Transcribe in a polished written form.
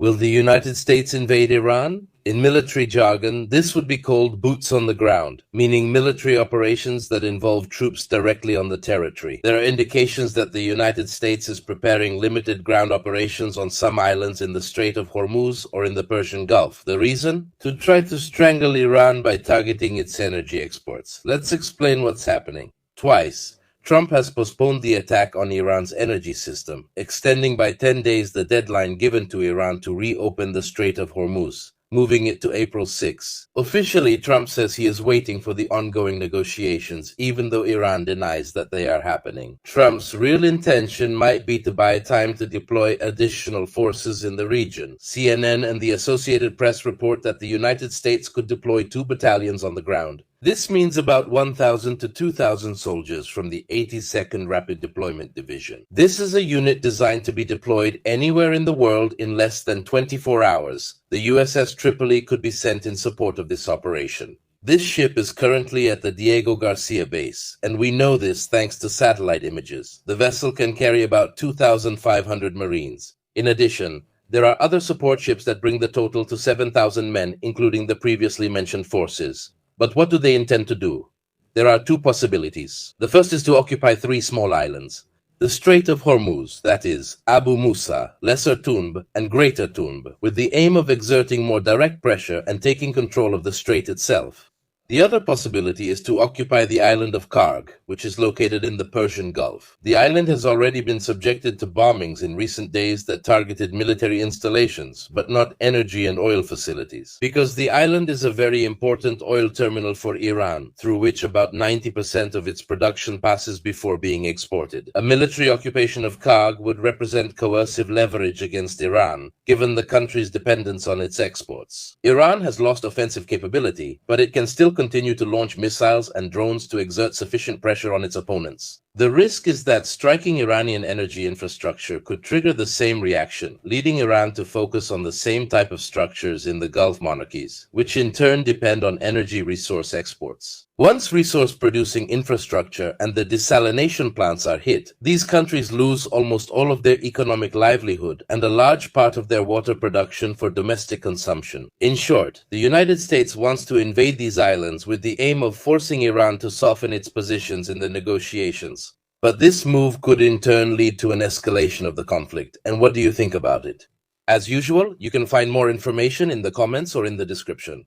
Will the United States invade Iran? In military jargon, this would be called boots on the ground, meaning military operations that involve troops directly on the territory. There are indications that the United States is preparing limited ground operations on some islands in the Strait of Hormuz or in the Persian Gulf. The reason? To try to strangle Iran by targeting its energy exports. Let's explain what's happening. Twice, Trump has postponed the attack on Iran's energy system, extending by 10 days the deadline given to Iran to reopen the Strait of Hormuz, moving it to April 6. Officially, Trump says he is waiting for the ongoing negotiations, even though Iran denies that they are happening. Trump's real intention might be to buy time to deploy additional forces in the region. CNN and the Associated Press report that the United States could deploy 2 battalions on the ground. This means about 1,000 to 2,000 soldiers from the 82nd Rapid Deployment Division. This is a unit designed to be deployed anywhere in the world in less than 24 hours. The USS Tripoli could be sent in support of this operation. This ship is currently at the Diego Garcia base, and we know this thanks to satellite images. The vessel can carry about 2,500 Marines. In addition, there are other support ships that bring the total to 7,000 men, including the previously mentioned forces. But what do they intend to do? There are 2 possibilities. The first is to occupy 3 small islands. The Strait of Hormuz, that is, Abu Musa, Lesser Tounb, and Greater Tounb, with the aim of exerting more direct pressure and taking control of the strait itself. The other possibility is to occupy the island of Karg, which is located in the Persian Gulf. The island has already been subjected to bombings in recent days that targeted military installations, but not energy and oil facilities. Because the island is a very important oil terminal for Iran, through which about 90% of its production passes before being exported. A military occupation of Karg would represent coercive leverage against Iran, given the country's dependence on its exports. Iran has lost offensive capability, but it can still continue to launch missiles and drones to exert sufficient pressure on its opponents. The risk is that striking Iranian energy infrastructure could trigger the same reaction, leading Iran to focus on the same type of structures in the Gulf monarchies, which in turn depend on energy resource exports. Once resource-producing infrastructure and the desalination plants are hit, these countries lose almost all of their economic livelihood and a large part of their water production for domestic consumption. In short, the United States wants to invade these islands with the aim of forcing Iran to soften its positions in the negotiations. But this move could in turn lead to an escalation of the conflict. And what do you think about it? As usual, you can find more information in the comments or in the description.